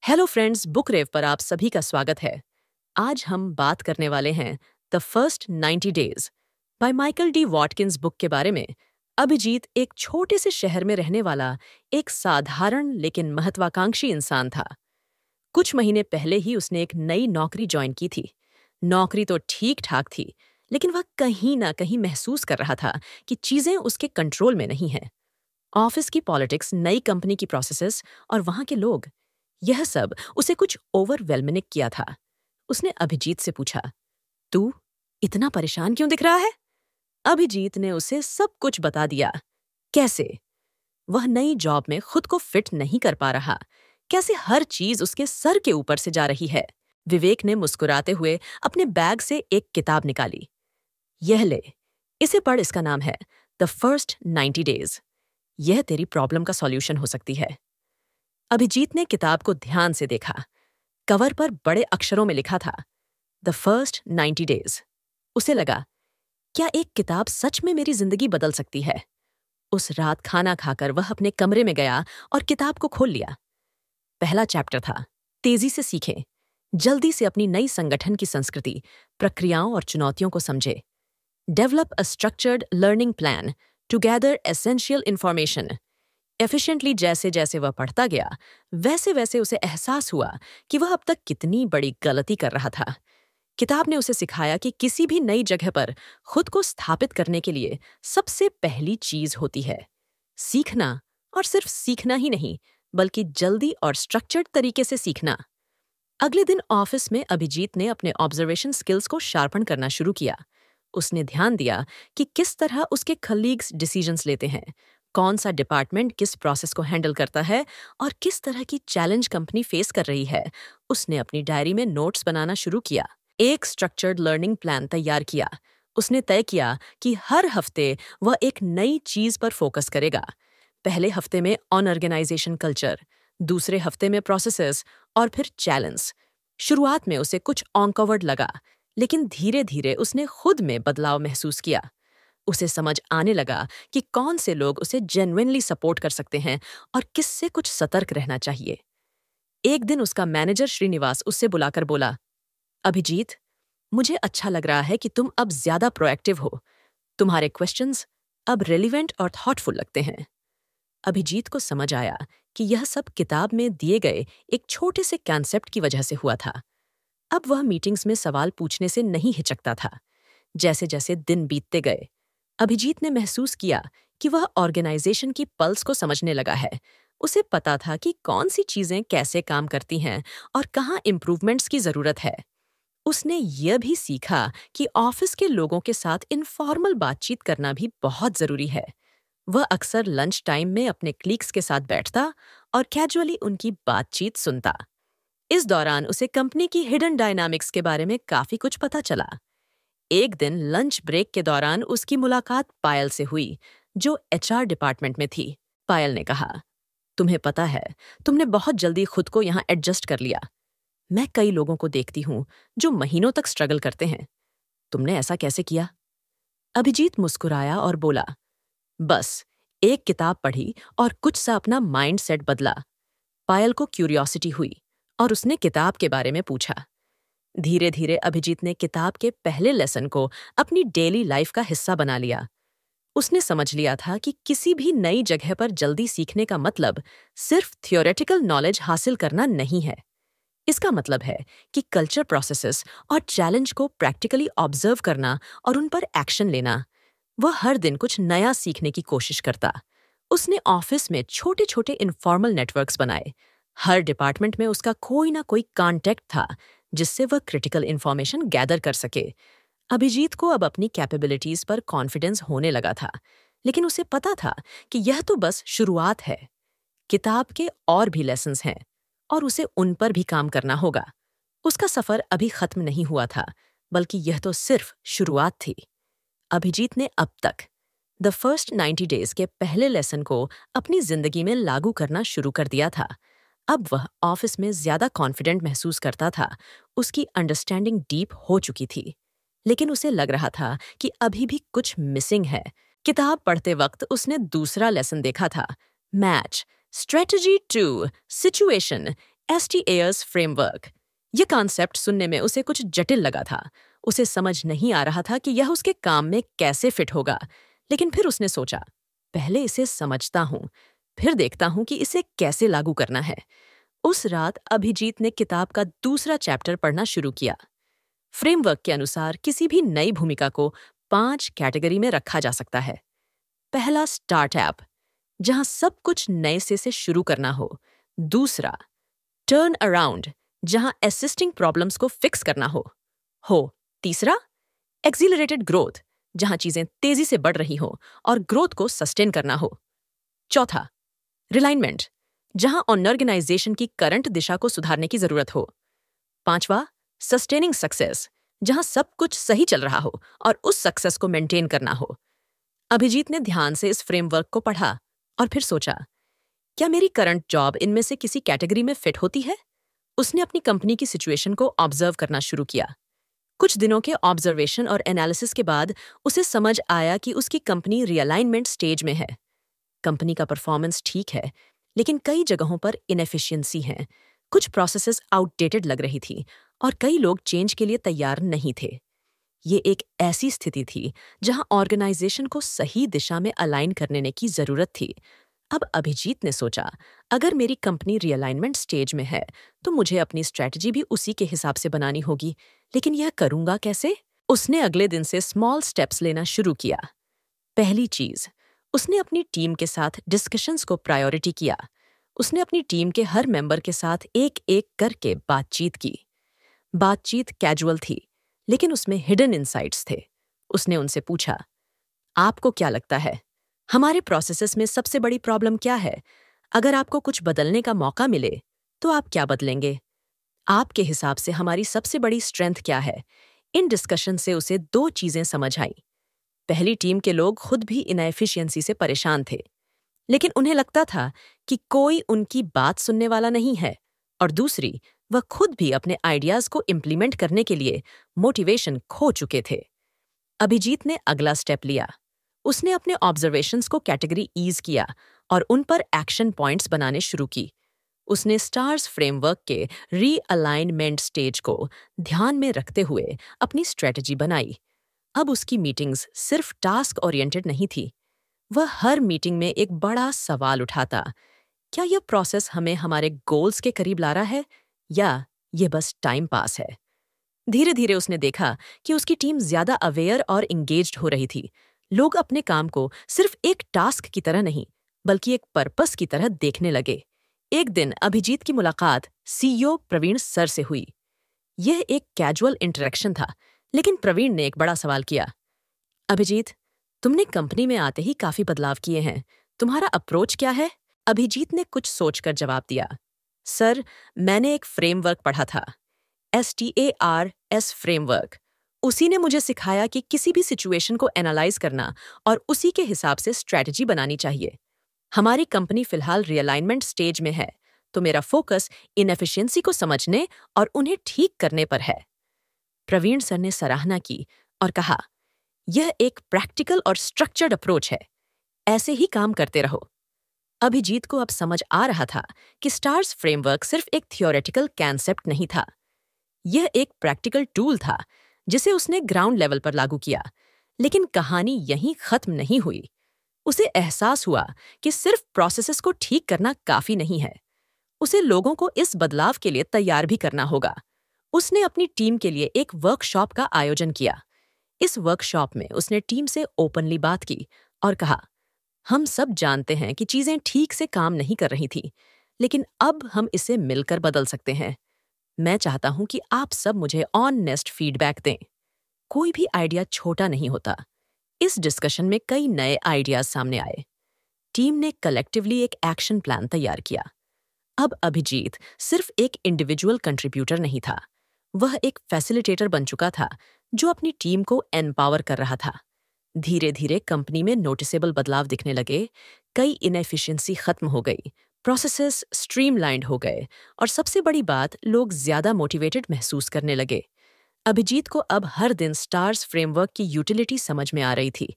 Hello friends, book रेव पर आप सभी का स्वागत है। आज हम बात करने वाले हैं the first 90 days by Michael D Watkins book के बारे में। अभिजीत एक छोटे से शहर में रहने वाला एक साधारण लेकिन महत्वाकांक्षी इंसान था। कुछ महीने पहले ही उसने एक नई नौकरी ज्वाइन की थी। नौकरी तो ठीक ठाक थी, लेकिन वह कहीं ना कहीं महसूस कर रहा था कि चीजें उसके कंट्रोल में नहीं हैं। ऑफिस की पॉलिटिक्स, नई कंपनी की प्रोसेसेस और वहां के लोग, यह सब उसे कुछ ओवरवेलमिंग किया था। उसने अभिजीत से पूछा, तू इतना परेशान क्यों दिख रहा है? अभिजीत ने उसे सब कुछ बता दिया। कैसे वह नई जॉब में खुद को फिट नहीं कर पा रहा, कैसे हर चीज उसके सर के ऊपर से जा रही है। विवेक ने मुस्कुराते हुए अपने बैग से एक किताब निकाली। यह ले, इसे पढ़, इसका नाम है द फर्स्ट 90 डेज। यह तेरी प्रॉब्लम का सॉल्यूशन हो सकती है। अभिजीत ने किताब को ध्यान से देखा। कवर पर बड़े अक्षरों में लिखा था द फर्स्ट 90 डेज। उसे लगा, क्या एक किताब सच में मेरी जिंदगी बदल सकती है? उस रात खाना खाकर वह अपने कमरे में गया और किताब को खोल लिया। पहला चैप्टर था, तेजी से सीखें, जल्दी से अपनी नई संगठन की संस्कृति, प्रक्रियाओं और चुनौतियों को समझे। Develop a structured learning plan to gather essential information. Efficiently जैसे जैसे वह पढ़ता गया, वैसे वैसे उसे एहसास हुआ कि वह अब तक कितनी बड़ी गलती कर रहा था। किताब ने उसे सिखाया कि किसी भी नई जगह पर खुद को स्थापित करने के लिए सबसे पहली चीज होती है सीखना, और सिर्फ सीखना ही नहीं, बल्कि जल्दी और स्ट्रक्चर्ड तरीके से सीखना। अगले दिन ऑफिस में अभिजीत ने अपने ऑब्जर्वेशन स्किल्स को शार्पन करना शुरू किया। उसने ध्यान दिया कि किस तरह उसके कलीग्स डिसीजंस लेते हैं, कौन सा डिपार्टमेंट किस प्रोसेस को हैंडल करता है और किस तरह की चैलेंज कंपनी फेस कर रही है। उसने अपनी डायरी में नोट्स बनाना शुरू किया, एक स्ट्रक्चर्ड लर्निंग प्लान तैयार किया। उसने तय किया कि हर हफ्ते वह एक नई चीज पर फोकस करेगा। पहले हफ्ते में ऑन ऑर्गेनाइजेशन कल्चर, दूसरे हफ्ते में प्रोसेसेस और फिर चैलेंज। शुरुआत में उसे कुछ ऑनकवर्ड लगा, लेकिन धीरे धीरे उसने खुद में बदलाव महसूस किया। उसे समझ आने लगा कि कौन से लोग उसे जेन्युइनली सपोर्ट कर सकते हैं और किससे कुछ सतर्क रहना चाहिए। एक दिन उसका मैनेजर श्रीनिवास उससे बुलाकर बोला, अभिजीत, मुझे अच्छा लग रहा है कि तुम अब ज्यादा प्रोएक्टिव हो। तुम्हारे क्वेश्चंस अब रेलिवेंट और थॉटफुल लगते हैं। अभिजीत को समझ आया कि यह सब किताब में दिए गए एक छोटे से कॉन्सेप्ट की वजह से हुआ था। अब वह मीटिंग्स में सवाल पूछने से नहीं हिचकता था। जैसे जैसे दिन बीतते गए, अभिजीत ने महसूस किया कि वह ऑर्गेनाइजेशन की पल्स को समझने लगा है। उसे पता था कि कौन सी चीजें कैसे काम करती हैं और कहाँ इम्प्रूवमेंट्स की जरूरत है। उसने यह भी सीखा कि ऑफिस के लोगों के साथ इनफॉर्मल बातचीत करना भी बहुत जरूरी है। वह अक्सर लंच टाइम में अपने क्लीग्स के साथ बैठता और कैजुअली उनकी बातचीत सुनता। इस दौरान उसे कंपनी की हिडन डायनामिक्स के बारे में काफी कुछ पता चला। एक दिन लंच ब्रेक के दौरान उसकी मुलाकात पायल से हुई, जो एचआर डिपार्टमेंट में थी। पायल ने कहा, तुम्हें पता है, तुमने बहुत जल्दी खुद को यहाँ एडजस्ट कर लिया। मैं कई लोगों को देखती हूँ जो महीनों तक स्ट्रगल करते हैं। तुमने ऐसा कैसे किया? अभिजीत मुस्कुराया और बोला, बस एक किताब पढ़ी और कुछ सा अपना माइंड सेट बदला। पायल को क्यूरियोसिटी हुई और उसने किताब के बारे में पूछा। धीरे धीरे अभिजीत ने किताब के पहले लेसन को अपनी डेली लाइफ का हिस्सा बना लिया। उसने समझ लिया था कि किसी भी नई जगह पर जल्दी सीखने का मतलब सिर्फ थियोरेटिकल नॉलेज हासिल करना नहीं है। इसका मतलब है कि कल्चर प्रोसेसेस और चैलेंज को प्रैक्टिकली ऑब्जर्व करना और उन पर एक्शन लेना। वह हर दिन कुछ नया सीखने की कोशिश करता। उसने ऑफिस में छोटे छोटे इनफॉर्मल नेटवर्क्स बनाए। हर डिपार्टमेंट में उसका कोई ना कोई कॉन्टैक्ट था जिससे वह क्रिटिकल इंफॉर्मेशन गैदर कर सके। अभिजीत को अब अपनी कैपेबिलिटीज पर कॉन्फिडेंस होने लगा था, लेकिन उसे पता था कि यह तो बस शुरुआत है। किताब के और भी लेसन्स हैं और उसे उन पर भी काम करना होगा। उसका सफर अभी खत्म नहीं हुआ था, बल्कि यह तो सिर्फ शुरुआत थी। अभिजीत ने अब तक द फर्स्ट 90 डेज के पहले लेसन को अपनी जिंदगी में लागू करना शुरू कर दिया था। अब वह ऑफिस में ज्यादा कॉन्फिडेंट महसूस करता था। उसकी अंडरस्टैंडिंग डीप हो चुकी थी, लेकिन उसे लग रहा था कि अभी भी कुछ मिसिंग है। किताब पढ़ते वक्त उसने दूसरा लेसन देखा था, match strategy to situation STARS framework. यह कॉन्सेप्ट सुनने में उसे कुछ जटिल लगा था। उसे समझ नहीं आ रहा था कि यह उसके काम में कैसे फिट होगा। लेकिन फिर उसने सोचा, पहले इसे समझता हूँ, फिर देखता हूँ कि इसे कैसे लागू करना है। उस रात अभिजीत ने किताब का दूसरा चैप्टर पढ़ना शुरू किया। फ्रेमवर्क के अनुसार किसी भी नई भूमिका को 5 कैटेगरी में रखा जा सकता है। पहला, स्टार्टअप, जहां सब कुछ नए से शुरू करना हो। दूसरा, टर्न अराउंड, जहां असिस्टिंग प्रॉब्लम्स को फिक्स करना हो। तीसरा, एक्सीलरेटेड ग्रोथ, जहां चीजें तेजी से बढ़ रही हो और ग्रोथ को सस्टेन करना हो। चौथा, रिलाइनमेंट, जहां ऑर्गेनाइजेशन की करंट दिशा को सुधारने की जरूरत हो। पांचवा, सस्टेनिंग सक्सेस, जहां सब कुछ सही चल रहा हो और उस सक्सेस को मेंटेन करना हो। अभिजीत ने ध्यान से इस फ्रेमवर्क को पढ़ा और फिर सोचा, क्या मेरी करंट जॉब इनमें से किसी कैटेगरी में फिट होती है? उसने अपनी कंपनी की सिचुएशन को ऑब्जर्व करना शुरू किया। कुछ दिनों के ऑब्जर्वेशन और एनालिसिस के बाद उसे समझ आया कि उसकी कंपनी रिअलाइनमेंट स्टेज में है। कंपनी का परफॉर्मेंस ठीक है, लेकिन कई जगहों पर इनएफिशिएंसी है। कुछ प्रोसेसेस आउटडेटेड लग रही थी और कई लोग चेंज के लिए तैयार नहीं थे। ये एक ऐसी स्थिति थी जहां ऑर्गेनाइजेशन को सही दिशा में अलाइन करने की जरूरत थी। अब अभिजीत ने सोचा, अगर मेरी कंपनी रिअलाइनमेंट स्टेज में है तो मुझे अपनी स्ट्रैटेजी भी उसी के हिसाब से बनानी होगी। लेकिन यह करूंगा कैसे? उसने अगले दिन से स्मॉल स्टेप्स लेना शुरू किया। पहली चीज, उसने अपनी टीम के साथ डिस्कशंस को प्रायोरिटी किया। उसने अपनी टीम के हर मेंबर के साथ एक-एक करके बातचीत की। बातचीत कैजुअल थी, लेकिन उसमें हिडन इनसाइट्स थे। उसने उनसे पूछा, आपको क्या लगता है, हमारे प्रोसेसेस में सबसे बड़ी प्रॉब्लम क्या है? अगर आपको कुछ बदलने का मौका मिले तो आप क्या बदलेंगे? आपके हिसाब से हमारी सबसे बड़ी स्ट्रेंथ क्या है? इन डिस्कशन से उसे 2 चीजें समझ आई। पहली, टीम के लोग खुद भी इनएफिशिएंसी से परेशान थे, लेकिन उन्हें लगता था कि कोई उनकी बात सुनने वाला नहीं है। और दूसरी, वह खुद भी अपने आइडियाज को इम्प्लीमेंट करने के लिए मोटिवेशन खो चुके थे। अभिजीत ने अगला स्टेप लिया। उसने अपने ऑब्जर्वेशंस को कैटेगरी ईज किया और उन पर एक्शन पॉइंट्स बनाने शुरू की। उसने स्टार्स फ्रेमवर्क के रीअलाइनमेंट स्टेज को ध्यान में रखते हुए अपनी स्ट्रेटजी बनाई। अब उसकी मीटिंग्स सिर्फ टास्क ओरिएंटेड नहीं थी। वह हर मीटिंग में एक बड़ा सवाल उठाता, क्या यह प्रोसेस हमें हमारे गोल्स के करीब ला रहा है या यह बस टाइम पास है? धीरे धीरे उसने देखा कि उसकी टीम ज्यादा अवेयर और इंगेज्ड हो रही थी। लोग अपने काम को सिर्फ एक टास्क की तरह नहीं, बल्कि एक पर्पस की तरह देखने लगे। एक दिन अभिजीत की मुलाकात CEO प्रवीण सर से हुई। यह एक कैजुअल इंटरेक्शन था, लेकिन प्रवीण ने एक बड़ा सवाल किया, अभिजीत, तुमने कंपनी में आते ही काफी बदलाव किए हैं, तुम्हारा अप्रोच क्या है? अभिजीत ने कुछ सोचकर जवाब दिया, सर, मैंने एक फ्रेमवर्क पढ़ा था, STARS फ्रेमवर्क। उसी ने मुझे सिखाया कि किसी भी सिचुएशन को एनालाइज करना और उसी के हिसाब से स्ट्रैटेजी बनानी चाहिए। हमारी कंपनी फिलहाल रिअलाइनमेंट स्टेज में है, तो मेरा फोकस इनएफिशिएंसी को समझने और उन्हें ठीक करने पर है। प्रवीण सर ने सराहना की और कहा, यह एक प्रैक्टिकल और स्ट्रक्चर्ड अप्रोच है, ऐसे ही काम करते रहो। अभिजीत को अब समझ आ रहा था कि स्टार्स फ्रेमवर्क सिर्फ एक थियोरेटिकल कॉन्सेप्ट नहीं था, यह एक प्रैक्टिकल टूल था जिसे उसने ग्राउंड लेवल पर लागू किया। लेकिन कहानी यहीं खत्म नहीं हुई। उसे एहसास हुआ कि सिर्फ प्रोसेसेस को ठीक करना काफी नहीं है, उसे लोगों को इस बदलाव के लिए तैयार भी करना होगा। उसने अपनी टीम के लिए एक वर्कशॉप का आयोजन किया। इस वर्कशॉप में उसने टीम से ओपनली बात की और कहा, हम सब जानते हैं कि चीजें ठीक से काम नहीं कर रही थी, लेकिन अब हम इसे मिलकर बदल सकते हैं। मैं चाहता हूं कि आप सब मुझे ऑनेस्ट फीडबैक दें। कोई भी आइडिया छोटा नहीं होता। इस डिस्कशन में कई नए आइडियाज सामने आए। टीम ने कलेक्टिवली एक एक्शन प्लान तैयार किया। अब अभिजीत सिर्फ एक इंडिविजुअल कंट्रीब्यूटर नहीं था, वह एक फैसिलिटेटर बन चुका था जो अपनी टीम को एम्पावर कर रहा था। धीरे धीरे कंपनी में नोटिसेबल बदलाव दिखने लगे। कई इनएफिशिएंसी खत्म हो गई, प्रोसेसेस स्ट्रीमलाइंड हो गए और सबसे बड़ी बात, लोग ज्यादा मोटिवेटेड महसूस करने लगे। अभिजीत को अब हर दिन स्टार्स फ्रेमवर्क की यूटिलिटी समझ में आ रही थी।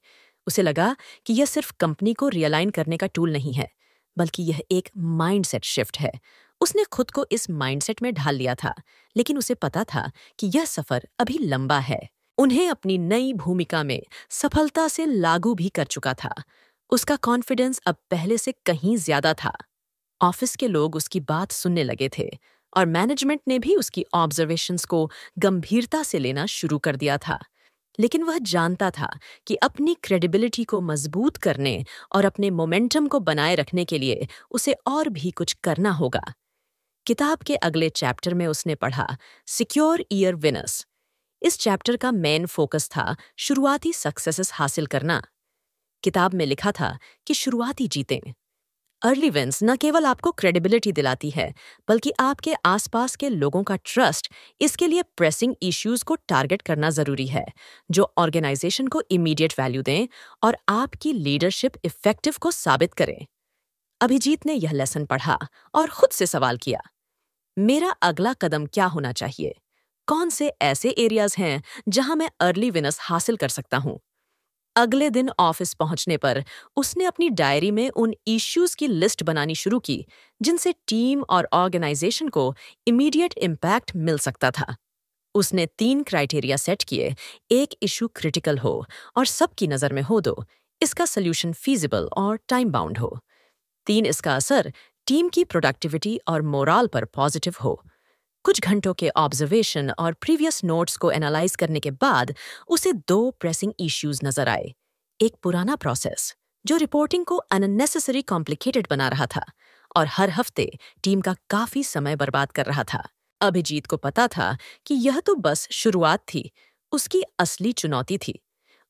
उसे लगा कि यह सिर्फ कंपनी को रियलाइन करने का टूल नहीं है, बल्कि यह एक माइंडसेट शिफ्ट है। उसने खुद को इस माइंडसेट में ढाल लिया था, लेकिन उसे पता था कि यह सफर अभी लंबा है। उन्हें अपनी नई भूमिका में सफलता से लागू भी कर चुका था। उसका कॉन्फिडेंस अब पहले से कहीं ज्यादा था। ऑफिस के लोग उसकी बात सुनने लगे थे और मैनेजमेंट ने भी उसकी ऑब्जर्वेशंस को गंभीरता से लेना शुरू कर दिया था। लेकिन वह जानता था कि अपनी क्रेडिबिलिटी को मजबूत करने और अपने मोमेंटम को बनाए रखने के लिए उसे और भी कुछ करना होगा। किताब के अगले चैप्टर में उसने पढ़ा सिक्योर ईयर विनर्स। इस चैप्टर का मेन फोकस था शुरुआती सक्सेसेस हासिल करना। किताब में लिखा था कि शुरुआती जीतें। अर्ली विन्स न केवल आपको क्रेडिबिलिटी दिलाती है, बल्कि आपके आसपास के लोगों का ट्रस्ट। इसके लिए प्रेसिंग इश्यूज को टारगेट करना जरूरी है, जो ऑर्गेनाइजेशन को इमीडिएट वैल्यू दें और आपकी लीडरशिप इफेक्टिव को साबित करें। अभिजीत ने यह लेसन पढ़ा और खुद से सवाल किया, मेरा अगला कदम क्या होना चाहिए? कौन से ऐसे एरियाज हैं जहां मैं अर्ली विनर्स हासिल कर सकता हूं? अगले दिन ऑफिस पहुंचने पर उसने अपनी डायरी में उन इश्यूज की लिस्ट बनानी शुरू की जिनसे टीम और ऑर्गेनाइजेशन को इमीडिएट इम्पैक्ट मिल सकता था। उसने 3 क्राइटेरिया सेट किए, एक इशू क्रिटिकल हो और सबकी नज़र में हो, 2 इसका सोल्यूशन फीजिबल और टाइम बाउंड हो, 3 इसका असर टीम की प्रोडक्टिविटी और मोराल पर पॉजिटिव हो। कुछ घंटों के ऑब्जर्वेशन और प्रीवियस नोट्स को एनालाइज करने के बाद उसे 2 प्रेसिंग इश्यूज नजर आए। एक पुराना प्रोसेस जो रिपोर्टिंग को अननेसेसरी कॉम्प्लिकेटेड बना रहा था और हर हफ्ते टीम का काफी समय बर्बाद कर रहा था। अभिजीत को पता था कि यह तो बस शुरुआत थी। उसकी असली चुनौती थी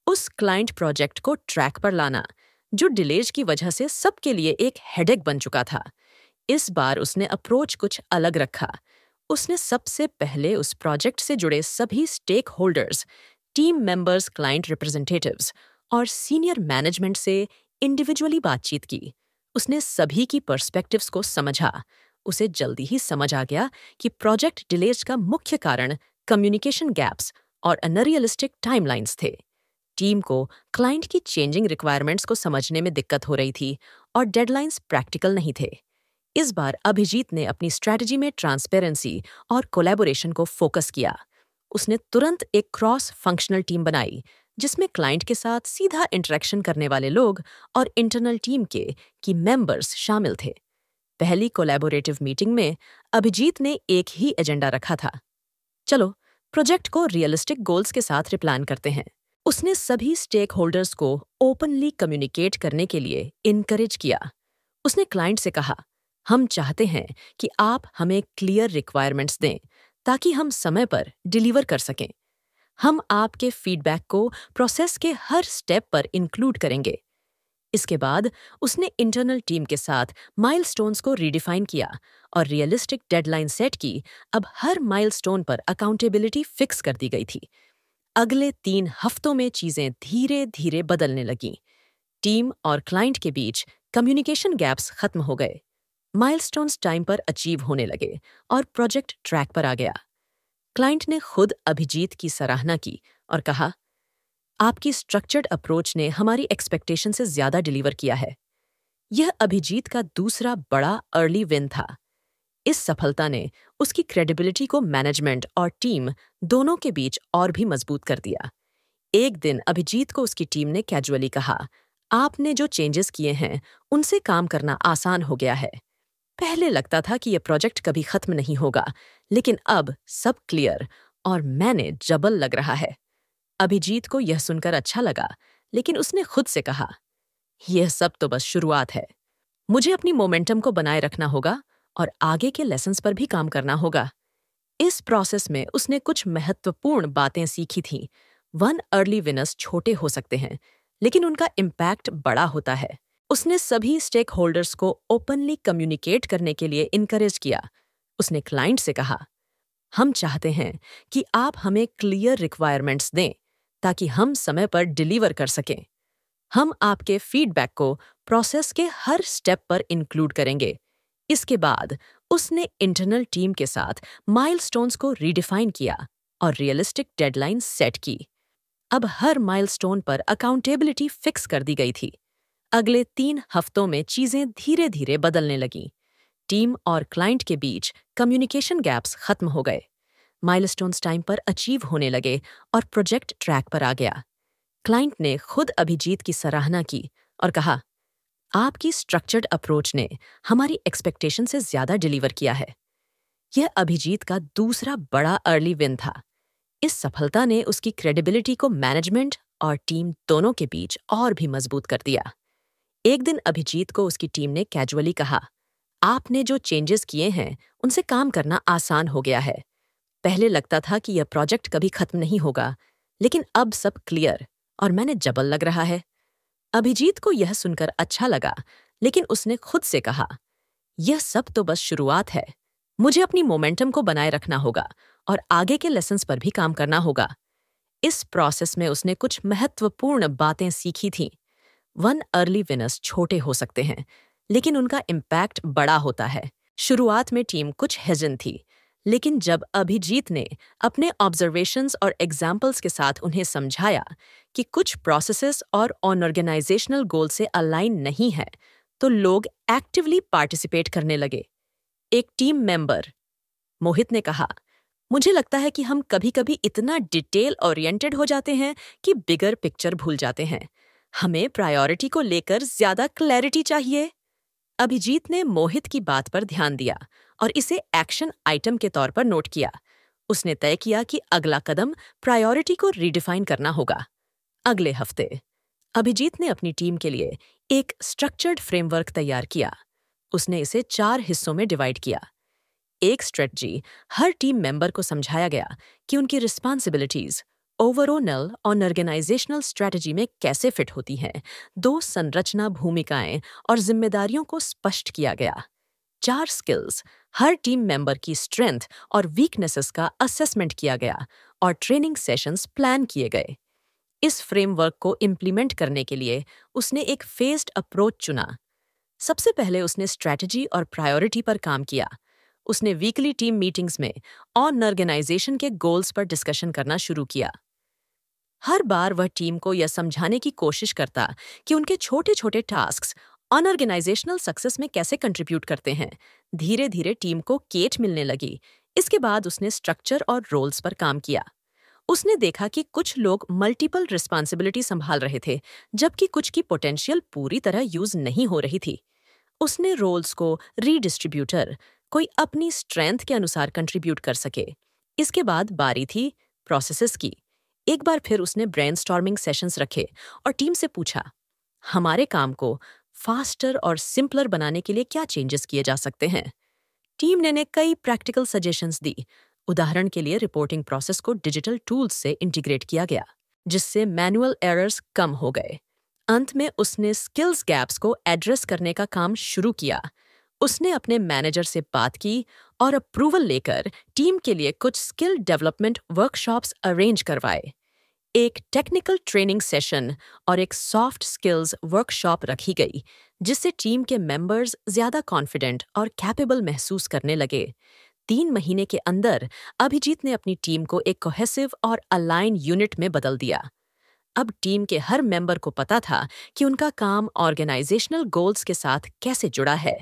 उस क्लाइंट प्रोजेक्ट को ट्रैक पर लाना, जो डिलेज की वजह से सबके लिए एक हेडेक बन चुका था। इस बार उसने अप्रोच कुछ अलग रखा। उसने सबसे पहले उस प्रोजेक्ट से जुड़े सभी stakeholders, team members, client representatives और सीनियर मैनेजमेंट से इंडिविजुअली बातचीत की। उसने सभी की पर्सपेक्टिव्स को समझा। उसे जल्दी ही समझ आ गया कि प्रोजेक्ट डिलेज का मुख्य कारण कम्युनिकेशन गैप्स और अनरियलिस्टिक टाइमलाइंस थे। टीम को क्लाइंट की चेंजिंग रिक्वायरमेंट्स को समझने में दिक्कत हो रही थी और डेडलाइंस प्रैक्टिकल नहीं थे। इस बार अभिजीत ने अपनी स्ट्रैटेजी में ट्रांसपेरेंसी और कोलैबोरेशन को फोकस किया। उसने तुरंत एक क्रॉस फंक्शनल टीम बनाई जिसमें क्लाइंट के साथ सीधा इंटरेक्शन करने वाले लोग और इंटरनल टीम के की मेंबर्स शामिल थे। पहली कोलैबोरेटिव मीटिंग में अभिजीत ने एक ही एजेंडा रखा था, चलो प्रोजेक्ट को रियलिस्टिक गोल्स के साथ रिप्लान करते हैं। उसने सभी स्टेक होल्डर्स को ओपनली कम्युनिकेट करने के लिए इनकरेज किया। उसने क्लाइंट से कहा, हम चाहते हैं कि आप हमें क्लियर रिक्वायरमेंट्स दें ताकि हम समय पर डिलीवर कर सकें। हम आपके फीडबैक को प्रोसेस के हर स्टेप पर इंक्लूड करेंगे। इसके बाद उसने इंटरनल टीम के साथ माइलस्टोन्स को रीडिफाइन किया और रियलिस्टिक डेडलाइन सेट की। अब हर माइलस्टोन पर अकाउंटेबिलिटी फिक्स कर दी गई थी। अगले 3 हफ्तों में चीजें धीरे धीरे बदलने लगीं। टीम और क्लाइंट के बीच कम्युनिकेशन गैप्स खत्म हो गए, माइलस्टोन्स टाइम पर अचीव होने लगे और प्रोजेक्ट ट्रैक पर आ गया। क्लाइंट ने खुद अभिजीत की सराहना की और कहा, आपकी स्ट्रक्चर्ड अप्रोच ने हमारी एक्सपेक्टेशन से ज्यादा डिलीवर किया है। यह अभिजीत का दूसरा बड़ा अर्ली विन था। इस सफलता ने उसकी क्रेडिबिलिटी को मैनेजमेंट और टीम दोनों के बीच और भी मजबूत कर दिया। एक दिन अभिजीत को उसकी टीम ने कैजुअली कहा, आपने जो चेंजेस किए हैं उनसे काम करना आसान हो गया है। पहले लगता था कि यह प्रोजेक्ट कभी खत्म नहीं होगा, लेकिन अब सब क्लियर और मैनेजेबल लग रहा है। अभिजीत को यह सुनकर अच्छा लगा, लेकिन उसने खुद से कहा, यह सब तो बस शुरुआत है। मुझे अपनी मोमेंटम को बनाए रखना होगा और आगे के लेसन्स पर भी काम करना होगा। इस प्रोसेस में उसने कुछ महत्वपूर्ण बातें सीखी थीं। 1 अर्ली विनर्स छोटे हो सकते हैं, लेकिन उनका इम्पैक्ट बड़ा होता है। उसने सभी स्टेक होल्डर्स को ओपनली कम्युनिकेट करने के लिए इनकरेज किया। उसने क्लाइंट से कहा, हम चाहते हैं कि आप हमें क्लियर रिक्वायरमेंट्स दें ताकि हम समय पर डिलीवर कर सकें। हम आपके फीडबैक को प्रोसेस के हर स्टेप पर इंक्लूड करेंगे। इसके बाद उसने इंटरनल टीम के साथ माइलस्टोन्स को रीडिफाइन किया और रियलिस्टिक डेडलाइन सेट की। अब हर माइलस्टोन पर अकाउंटेबिलिटी फिक्स कर दी गई थी। अगले 3 हफ्तों में चीजें धीरे धीरे बदलने लगीं। टीम और क्लाइंट के बीच कम्युनिकेशन गैप्स खत्म हो गए। माइलस्टोन्स टाइम पर अचीव होने लगे और प्रोजेक्ट ट्रैक पर आ गया। क्लाइंट ने खुद अभिजीत की सराहना की और कहा, आपकी स्ट्रक्चर्ड अप्रोच ने हमारी एक्सपेक्टेशन से ज्यादा डिलीवर किया है। यह अभिजीत का दूसरा बड़ा अर्ली विन था। इस सफलता ने उसकी क्रेडिबिलिटी को मैनेजमेंट और टीम दोनों के बीच और भी मजबूत कर दिया। एक दिन अभिजीत को उसकी टीम ने कैजुअली कहा, आपने जो चेंजेस किए हैं उनसे काम करना आसान हो गया है। पहले लगता था कि यह प्रोजेक्ट कभी खत्म नहीं होगा, लेकिन अब सब क्लियर और मैंने जबल लग रहा है। अभिजीत को यह सुनकर अच्छा लगा, लेकिन उसने खुद से कहा, यह सब तो बस शुरुआत है। मुझे अपनी मोमेंटम को बनाए रखना होगा और आगे के लेसन्स पर भी काम करना होगा। इस प्रोसेस में उसने कुछ महत्वपूर्ण बातें सीखी थीं। वन अर्ली विनर्स छोटे हो सकते हैं, लेकिन उनका इम्पैक्ट बड़ा होता है। शुरुआत में टीम कुछ हेजिटेंट थी, लेकिन जब अभिजीत ने अपने ऑब्जर्वेशंस और एग्जाम्पल्स के साथ उन्हें समझाया कि कुछ प्रोसेसेस और ऑर्गेनाइजेशनल गोल से अलाइन नहीं है, तो लोग एक्टिवली पार्टिसिपेट करने लगे। एक टीम मेंबर मोहित ने कहा, मुझे लगता है कि हम कभी-कभी इतना डिटेल ओरिएंटेड हो जाते हैं कि बिगर पिक्चर भूल जाते हैं। हमें प्रायोरिटी को लेकर ज्यादा क्लैरिटी चाहिए। अभिजीत ने मोहित की बात पर ध्यान दिया और इसे एक्शन आइटम के तौर पर नोट किया। उसने तय किया कि अगला कदम प्रायोरिटी को रीडिफाइन करना होगा। अगले हफ्ते अभिजीत ने अपनी टीम के लिए एक स्ट्रक्चर्ड फ्रेमवर्क तैयार किया। उसने इसे 4 हिस्सों में डिवाइड किया। एक स्ट्रेटजी, हर टीम मेंबर को समझाया गया कि उनकी रिस्पॉन्सिबिलिटीज ओवरऑल और ऑर्गेनाइजेशनल स्ट्रेटजी में कैसे फिट होती हैं। 2 संरचना भूमिकाएं और जिम्मेदारियों को स्पष्ट किया गया। 4 स्किल्स, हर टीम मेंबर की स्ट्रेंथ और वीकनेसेस का असेसमेंट किया गया और ट्रेनिंग सेशंस प्लान किए गए। इस फ्रेमवर्क को इम्प्लीमेंट करने के लिए उसने एक फेज्ड अप्रोच चुना। सबसे पहले उसने स्ट्रेटजी और प्रायोरिटी पर काम किया। उसने वीकली टीम मीटिंग्स में ऑर्गेनाइजेशन के गोल्स पर डिस्कशन करना शुरू किया। हर बार वह टीम को यह समझाने की कोशिश करता कि उनके छोटे-छोटे टास्क्स ऑर्गेनाइजेशनल सक्सेस में कैसे कंट्रीब्यूट करते हैं। धीरे धीरे टीम को केट मिलने लगी। इसके बाद उसने स्ट्रक्चर और रोल्स पर काम किया। उसने देखा कि कुछ लोग मल्टीपल रिस्पॉन्सिबिलिटी संभाल रहे थे, जबकि कुछ की पोटेंशियल पूरी तरह यूज नहीं हो रही थी। उसने रोल्स को रीडिस्ट्रीब्यूटर, कोई अपनी स्ट्रेंथ के अनुसार कंट्रीब्यूट कर सके। इसके बाद बारी थी प्रोसेसेस की। एक बार फिर उसने ब्रेनस्टॉर्मिंग सेशंस रखे और टीम से पूछा, हमारे काम को फास्टर और सिंपलर बनाने के लिए क्या चेंजेस किए जा सकते हैं। टीम ने कई प्रैक्टिकल सजेशंस दी। उदाहरण के लिए रिपोर्टिंग प्रोसेस को डिजिटल टूल्स से इंटीग्रेट किया गया, जिससे मैनुअल एरर्स कम हो गए। अंत में उसने स्किल्स गैप्स को एड्रेस करने का काम शुरू किया। उसने अपने मैनेजर से बात की और अप्रूवल लेकर टीम के लिए कुछ स्किल डेवलपमेंट वर्कशॉप्स अरेंज करवाए। एक टेक्निकल ट्रेनिंग सेशन और एक सॉफ्ट स्किल्स वर्कशॉप रखी गई, जिससे टीम के मेंबर्स ज्यादा कॉन्फिडेंट और कैपेबल महसूस करने लगे। 3 महीने के अंदर अभिजीत ने अपनी टीम को एक कोहेसिव और अलाइन यूनिट में बदल दिया। अब टीम के हर मेंबर को पता था कि उनका काम ऑर्गेनाइजेशनल गोल्स के साथ कैसे जुड़ा है।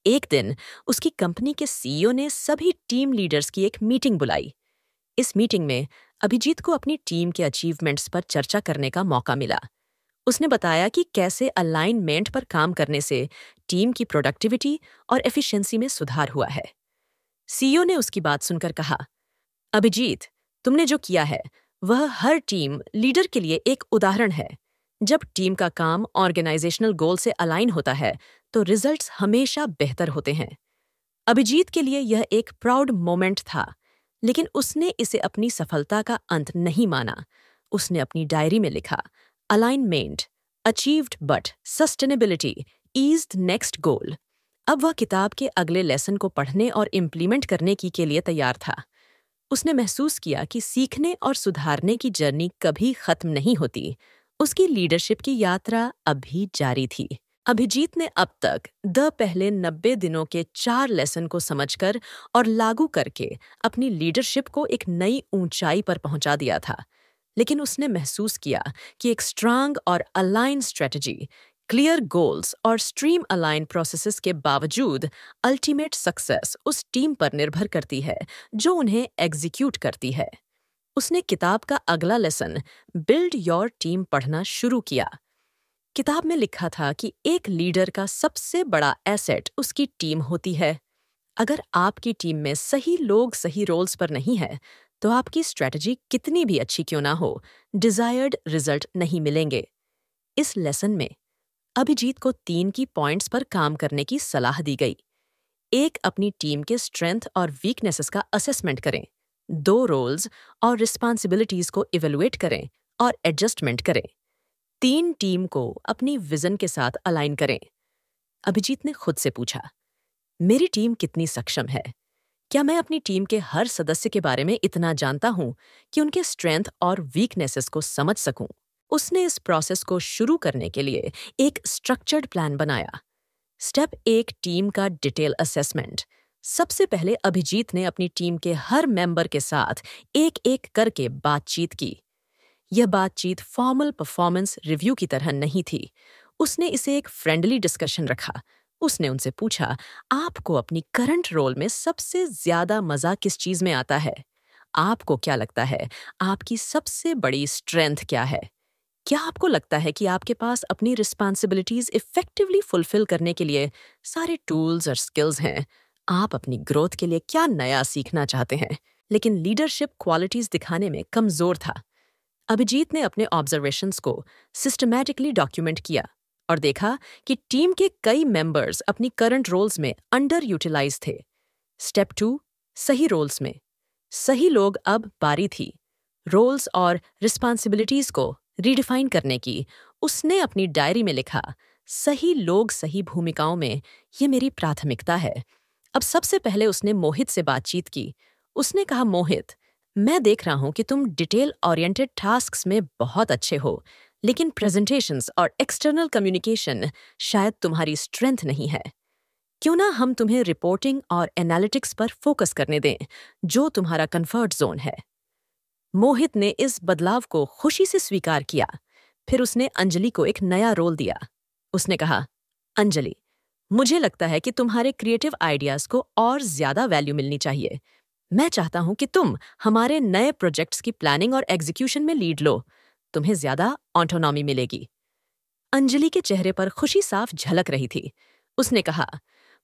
एक दिन उसकी कंपनी के सीईओ ने सभी टीम लीडर्स की एक मीटिंग बुलाई। इस मीटिंग में अभिजीत को अपनी टीम के अचीवमेंट्स पर चर्चा करने का मौका मिला। उसने बताया कि कैसे अलाइनमेंट पर काम करने से टीम की प्रोडक्टिविटी और एफिशिएंसी में सुधार हुआ है। सीईओ ने उसकी बात सुनकर कहा, अभिजीत, तुमने जो किया है वह हर टीम लीडर के लिए एक उदाहरण है। जब टीम का काम ऑर्गेनाइजेशनल गोल से अलाइन होता है तो रिजल्ट्स हमेशा बेहतर होते हैं। अभिजीत के लिए यह एक प्राउड मोमेंट था, लेकिन उसने इसे अपनी सफलता का अंत नहीं माना। उसने अपनी डायरी में लिखा, alignment achieved but sustainability is the next गोल। अब वह किताब के अगले लेसन को पढ़ने और इम्प्लीमेंट करने के लिए तैयार था। उसने महसूस किया कि सीखने और सुधारने की जर्नी कभी खत्म नहीं होती। उसकी लीडरशिप की यात्रा अभी जारी थी। अभिजीत ने अब तक पहले 90 दिनों के 4 लेसन को समझकर और लागू करके अपनी लीडरशिप को एक नई ऊंचाई पर पहुंचा दिया था। लेकिन उसने महसूस किया कि एक स्ट्रांग और अलाइन स्ट्रेटजी, क्लियर गोल्स और स्ट्रीम अलाइन प्रोसेसेस के बावजूद अल्टीमेट सक्सेस उस टीम पर निर्भर करती है जो उन्हें एग्जीक्यूट करती है। उसने किताब का अगला लेसन बिल्ड योर टीम पढ़ना शुरू किया। किताब में लिखा था कि एक लीडर का सबसे बड़ा एसेट उसकी टीम होती है। अगर आपकी टीम में सही लोग सही रोल्स पर नहीं है, तो आपकी स्ट्रेटजी कितनी भी अच्छी क्यों ना हो, डिजायर्ड रिजल्ट नहीं मिलेंगे। इस लेसन में अभिजीत को 3 की पॉइंट्स पर काम करने की सलाह दी गई। एक, अपनी टीम के स्ट्रेंथ और वीकनेसेस का असेसमेंट करें। 2, रोल्स और रिस्पॉन्सिबिलिटीज को इवेलुएट करें और एडजस्टमेंट करें। 3, टीम को अपनी विजन के साथ अलाइन करें। अभिजीत ने खुद से पूछा, मेरी टीम कितनी सक्षम है? क्या मैं अपनी टीम के हर सदस्य के बारे में इतना जानता हूं कि उनके स्ट्रेंथ और वीकनेसेस को समझ सकूं? उसने इस प्रोसेस को शुरू करने के लिए एक स्ट्रक्चर्ड प्लान बनाया। स्टेप 1, टीम का डिटेल असेसमेंट। सबसे पहले अभिजीत ने अपनी टीम के हर मेंबर के साथ एक-एक करके बातचीत की। यह बातचीत फॉर्मल परफॉर्मेंस रिव्यू की तरह नहीं थी। उसने इसे एक फ्रेंडली डिस्कशन रखा। उसने उनसे पूछा, आपको अपनी करंट रोल में सबसे ज्यादा मजा किस चीज में आता है? आपको क्या लगता है, आपकी सबसे बड़ी स्ट्रेंथ क्या है? क्या आपको लगता है कि आपके पास अपनी रिस्पॉन्सिबिलिटीज इफेक्टिवली फुलफिल करने के लिए सारे टूल्स और स्किल्स हैं? आप अपनी ग्रोथ के लिए क्या नया सीखना चाहते हैं, लेकिन लीडरशिप क्वालिटीज दिखाने में कमजोर था? अभिजीत ने अपने ऑब्जर्वेशंस को सिस्टमैटिकली डॉक्यूमेंट किया और देखा कि टीम के कई मेंबर्स अपनी करंट रोल्स में अंडर यूटिलाइज थे। स्टेप 2, सही रोल्स में। सही लोग अब बारी थी रोल्स और रिस्पॉन्सिबिलिटीज को रीडिफाइन करने की। उसने अपनी डायरी में लिखा, सही लोग सही भूमिकाओं में ये मेरी प्राथमिकता है। अब सबसे पहले उसने मोहित से बातचीत की। उसने कहा, मोहित, मैं देख रहा हूं कि तुम डिटेल ओरिएंटेड टास्क्स में बहुत अच्छे हो, लेकिन प्रेजेंटेशंस और एक्सटर्नल कम्युनिकेशन शायद तुम्हारी स्ट्रेंथ नहीं है। क्यों ना हम तुम्हें रिपोर्टिंग और एनालिटिक्स पर फोकस करने दें, जो तुम्हारा कंफर्ट जोन है। मोहित ने इस बदलाव को खुशी से स्वीकार किया। फिर उसने अंजलि को एक नया रोल दिया। उसने कहा, अंजलि, मुझे लगता है कि तुम्हारे क्रिएटिव आइडियाज को और ज्यादा वैल्यू मिलनी चाहिए। मैं चाहता हूं कि तुम हमारे नए प्रोजेक्ट्स की प्लानिंग और एग्जीक्यूशन में लीड लो। तुम्हें ज्यादा ऑटोनॉमी मिलेगी। अंजलि के चेहरे पर खुशी साफ झलक रही थी। उसने कहा,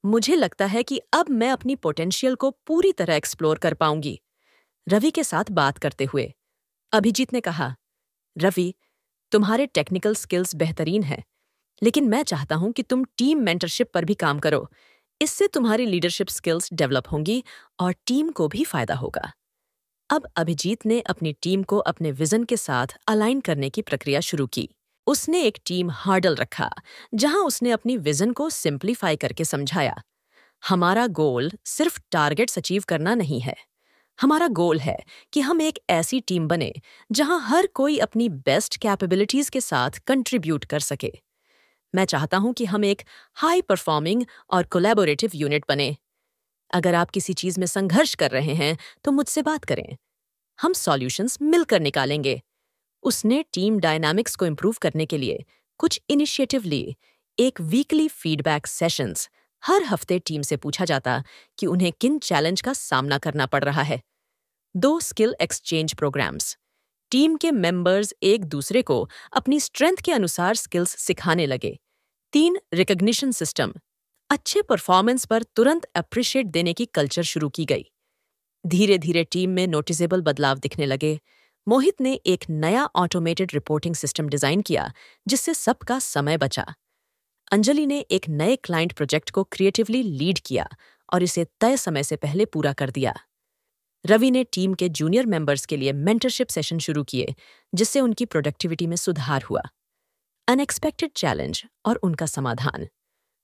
मुझे लगता है कि अब मैं अपनी पोटेंशियल को पूरी तरह एक्सप्लोर कर पाऊंगी। रवि के साथ बात करते हुए अभिजीत ने कहा, रवि, तुम्हारे टेक्निकल स्किल्स बेहतरीन हैं, लेकिन मैं चाहता हूं कि तुम टीम मेंटरशिप पर भी काम करो। इससे तुम्हारी लीडरशिप स्किल्स डेवलप होंगी और टीम को भी फायदा होगा। अब अभिजीत ने अपनी टीम को अपने विजन के साथ अलाइन करने की प्रक्रिया शुरू की। उसने एक टीम हार्डल रखा, जहां उसने अपनी विजन को सिंप्लीफाई करके समझाया। हमारा गोल सिर्फ टारगेट्स अचीव करना नहीं है। हमारा गोल है कि हम एक ऐसी टीम बने जहां हर कोई अपनी बेस्ट कैपेबिलिटीज के साथ कंट्रीब्यूट कर सके। मैं चाहता हूं कि हम एक हाई परफॉर्मिंग और कोलैबोरेटिव यूनिट बने। अगर आप किसी चीज में संघर्ष कर रहे हैं, तो मुझसे बात करें। हम सॉल्यूशंस मिलकर निकालेंगे। उसने टीम डायनामिक्स को इम्प्रूव करने के लिए कुछ इनिशिएटिव लिए। एक वीकली फीडबैक सेशंस। हर हफ्ते टीम से पूछा जाता कि उन्हें किन चैलेंज का सामना करना पड़ रहा है। 2, स्किल एक्सचेंज प्रोग्राम्स। टीम के मेंबर्स एक दूसरे को अपनी स्ट्रेंथ के अनुसार स्किल्स सिखाने लगे। 3, रिकॉग्निशन सिस्टम। अच्छे परफॉर्मेंस पर तुरंत अप्रिशिएट देने की कल्चर शुरू की गई। धीरे धीरे टीम में नोटिसेबल बदलाव दिखने लगे। मोहित ने एक नया ऑटोमेटेड रिपोर्टिंग सिस्टम डिजाइन किया, जिससे सबका समय बचा। अंजलि ने एक नए क्लाइंट प्रोजेक्ट को क्रिएटिवली लीड किया और इसे तय समय से पहले पूरा कर दिया। रवि ने टीम के जूनियर मेंबर्स के लिए मेंटरशिप सेशन शुरू किए, जिससे उनकी प्रोडक्टिविटी में सुधार हुआ। अनएक्सपेक्टेड चैलेंज और उनका समाधान।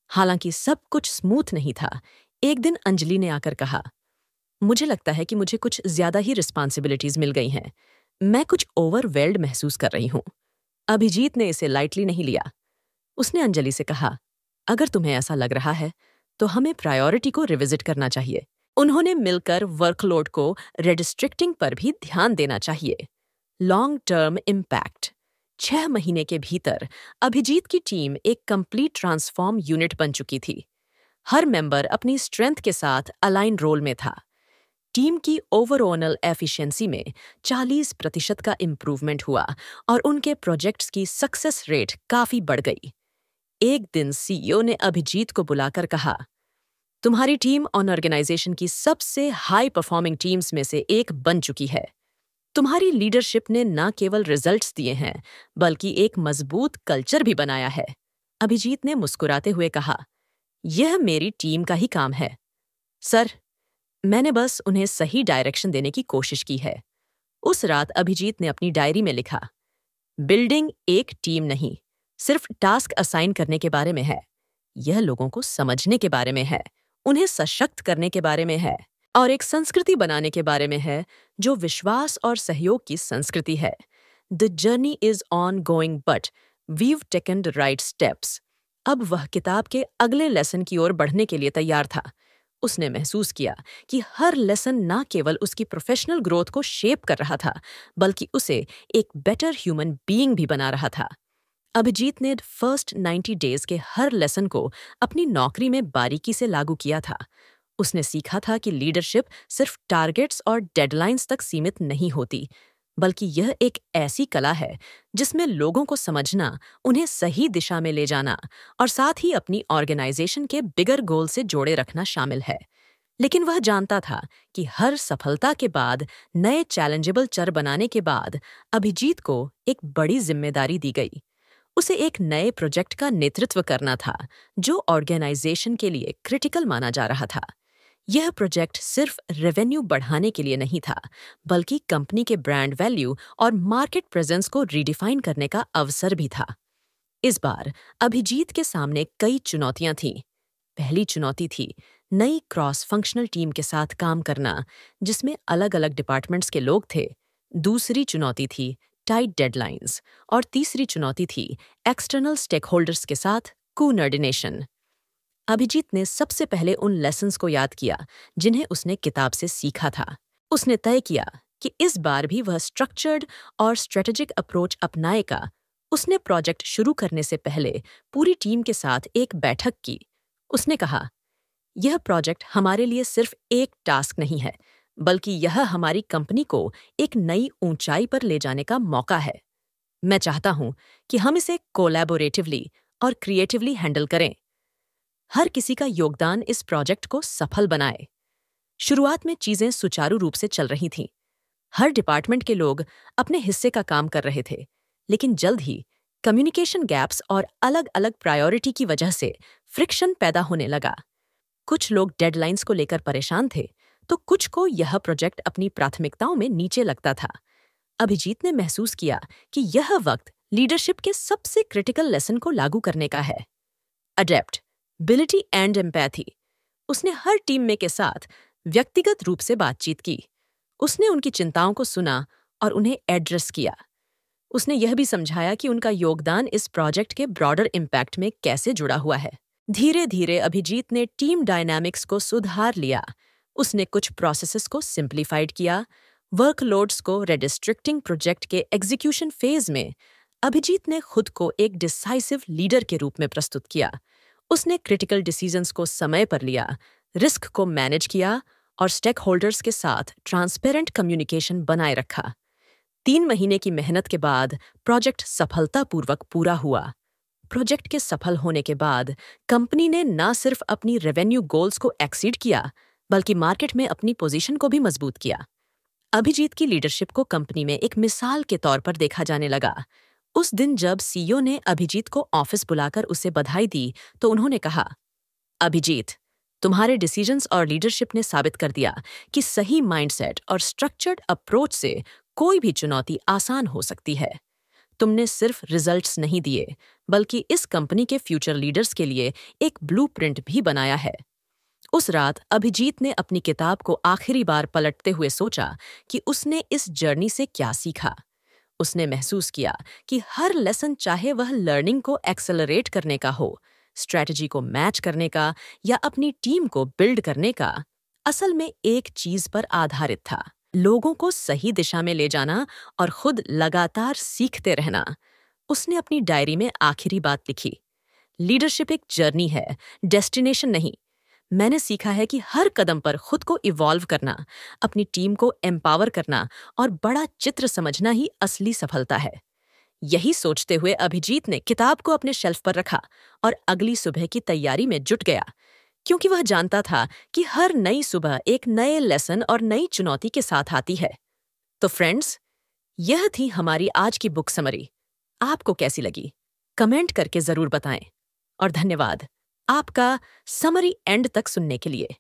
हालांकि सब कुछ स्मूथ नहीं था। एक दिन अंजलि ने आकर कहा, मुझे लगता है कि मुझे कुछ ज्यादा ही रिस्पॉन्सिबिलिटीज मिल गई हैं। मैं कुछ ओवरवेल्ड महसूस कर रही हूं। अभिजीत ने इसे लाइटली नहीं लिया। उसने अंजलि से कहा, अगर तुम्हें ऐसा लग रहा है, तो हमें प्रायोरिटी को रिविजिट करना चाहिए। उन्होंने मिलकर वर्कलोड को रेडिस्ट्रिक्टिंग पर भी ध्यान देना चाहिए। Long term impact. 6 महीने के भीतर अभिजीत की टीम एक कंप्लीट ट्रांसफॉर्म यूनिट बन चुकी थी। हर मेंबर अपनी स्ट्रेंथ के साथ अलाइन रोल में था। टीम की ओवरऑल एफिशिएंसी में 40% का इम्प्रूवमेंट हुआ और उनके प्रोजेक्ट्स की सक्सेस रेट काफी बढ़ गई। एक दिन सीईओ ने अभिजीत को बुलाकर कहा, तुम्हारी टीम ऑर्गेनाइजेशन की सबसे हाई परफॉर्मिंग टीम्स में से एक बन चुकी है। तुम्हारी लीडरशिप ने न केवल रिजल्ट्स दिए हैं बल्कि एक मजबूत कल्चर भी बनाया है। अभिजीत ने मुस्कुराते हुए कहा, यह मेरी टीम का ही काम है सर, मैंने बस उन्हें सही डायरेक्शन देने की कोशिश की है। उस रात अभिजीत ने अपनी डायरी में लिखा, बिल्डिंग एक टीम नहीं सिर्फ टास्क असाइन करने के बारे में है, यह लोगों को समझने के बारे में है, उन्हें सशक्त करने के बारे में है और एक संस्कृति बनाने के बारे में है जो विश्वास और सहयोग की संस्कृति है। The journey is ongoing but we've taken the right steps. अब वह किताब के अगले लेसन की ओर बढ़ने के लिए तैयार था। उसने महसूस किया कि हर लेसन न केवल उसकी प्रोफेशनल ग्रोथ को शेप कर रहा था बल्कि उसे एक बेटर ह्यूमन बीइंग भी बना रहा था। अभिजीत ने फर्स्ट 90 डेज के हर लेसन को अपनी नौकरी में बारीकी से लागू किया था। उसने सीखा था कि लीडरशिप सिर्फ टारगेट्स और डेडलाइंस तक सीमित नहीं होती, बल्कि यह एक ऐसी कला है जिसमें लोगों को समझना, उन्हें सही दिशा में ले जाना और साथ ही अपनी ऑर्गेनाइजेशन के बिगर गोल से जोड़े रखना शामिल है। लेकिन वह जानता था कि हर सफलता के बाद, नए चैलेंजेबल चर बनाने के बाद, अभिजीत को एक बड़ी जिम्मेदारी दी गई। उसे एक नए प्रोजेक्ट का नेतृत्व करना था जो ऑर्गेनाइजेशन के लिए क्रिटिकल माना जा रहा था। यह प्रोजेक्ट सिर्फ रेवेन्यू बढ़ाने के लिए नहीं था बल्कि कंपनी के ब्रांड वैल्यू और मार्केट प्रेजेंस को रीडिफाइन करने का अवसर भी था। इस बार अभिजीत के सामने कई चुनौतियां थीं। पहली चुनौती थी नई क्रॉस फंक्शनल टीम के साथ काम करना जिसमें अलग अलग डिपार्टमेंट्स के लोग थे। दूसरी चुनौती थी टाइट डेडलाइंस और तीसरी चुनौती थी एक्सटर्नल स्टेक होल्डर्स के साथ कोऑर्डिनेशन। अभिजीत ने सबसे पहले उन लेसन्स को याद किया जिन्हें उसने किताब से सीखा था। उसने तय किया कि इस बार भी वह स्ट्रक्चर्ड और स्ट्रेटेजिक अप्रोच अपनाएगा। उसने प्रोजेक्ट शुरू करने से पहले पूरी टीम के साथ एक बैठक की। उसने कहा, यह प्रोजेक्ट हमारे लिए सिर्फ एक टास्क नहीं है बल्कि यह हमारी कंपनी को एक नई ऊंचाई पर ले जाने का मौका है। मैं चाहता हूं कि हम इसे कोलैबोरेटिवली और क्रिएटिवली हैंडल करें। हर किसी का योगदान इस प्रोजेक्ट को सफल बनाए। शुरुआत में चीजें सुचारू रूप से चल रही थीं। हर डिपार्टमेंट के लोग अपने हिस्से का काम कर रहे थे, लेकिन जल्द ही कम्युनिकेशन गैप्स और अलग-अलग प्रायोरिटी की वजह से फ्रिक्शन पैदा होने लगा। कुछ लोग डेडलाइंस को लेकर परेशान थे, तो कुछ को यह प्रोजेक्ट अपनी प्राथमिकताओं में नीचे लगता था। अभिजीत ने महसूस किया कि यह वक्त लीडरशिप के सबसे क्रिटिकल लेसन को लागू करने का है। Adaptability and empathy. उसने हर टीम में के साथ व्यक्तिगत रूप से बातचीत की। उसने उनकी चिंताओं को सुना और उन्हें एड्रेस किया। उसने यह भी समझाया कि उनका योगदान इस प्रोजेक्ट के ब्रॉडर इम्पैक्ट में कैसे जुड़ा हुआ है। धीरे धीरे अभिजीत ने टीम डायनामिक्स को सुधार लिया। उसने कुछ प्रोसेसेस को सिंप्लीफाइड किया। वर्कलोड्स को रेडिस्ट्रिक्टिंग प्रोजेक्ट के एग्जीक्यूशन फेज में अभिजीत ने खुद को एक डिसाइसिव लीडर के रूप में प्रस्तुत किया। उसने क्रिटिकल डिसीजंस को समय पर लिया, रिस्क को मैनेज किया और स्टेक होल्डर्स के साथ ट्रांसपेरेंट कम्युनिकेशन बनाए रखा। 3 महीने की मेहनत के बाद प्रोजेक्ट सफलतापूर्वक पूरा हुआ। प्रोजेक्ट के सफल होने के बाद कंपनी ने न सिर्फ अपनी रेवेन्यू गोल्स को एक्सीड किया बल्कि मार्केट में अपनी पोजीशन को भी मजबूत किया। अभिजीत की लीडरशिप को कंपनी में एक मिसाल के तौर पर देखा जाने लगा। उस दिन जब सीईओ ने अभिजीत को ऑफिस बुलाकर उसे बधाई दी तो उन्होंने कहा, अभिजीत, तुम्हारे डिसीजंस और लीडरशिप ने साबित कर दिया कि सही माइंडसेट और स्ट्रक्चर्ड अप्रोच से कोई भी चुनौती आसान हो सकती है। तुमने सिर्फ रिजल्ट्स नहीं दिए बल्कि इस कंपनी के फ्यूचर लीडर्स के लिए एक ब्लूप्रिंट भी बनाया है। उस रात अभिजीत ने अपनी किताब को आखिरी बार पलटते हुए सोचा कि उसने इस जर्नी से क्या सीखा। उसने महसूस किया कि हर लेसन, चाहे वह लर्निंग को एक्सेलरेट करने का हो, स्ट्रैटेजी को मैच करने का या अपनी टीम को बिल्ड करने का, असल में एक चीज पर आधारित था, लोगों को सही दिशा में ले जाना और खुद लगातार सीखते रहना। उसने अपनी डायरी में आखिरी बात लिखी, लीडरशिप एक जर्नी है, डेस्टिनेशन नहीं। मैंने सीखा है कि हर कदम पर खुद को इवॉल्व करना, अपनी टीम को एम्पावर करना और बड़ा चित्र समझना ही असली सफलता है। यही सोचते हुए अभिजीत ने किताब को अपने शेल्फ पर रखा और अगली सुबह की तैयारी में जुट गया, क्योंकि वह जानता था कि हर नई सुबह एक नए लेसन और नई चुनौती के साथ आती है। तो फ्रेंड्स, यह थी हमारी आज की बुक समरी। आपको कैसी लगी? कमेंट करके जरूर बताएं। और धन्यवाद आपका समरी एंड तक सुनने के लिए।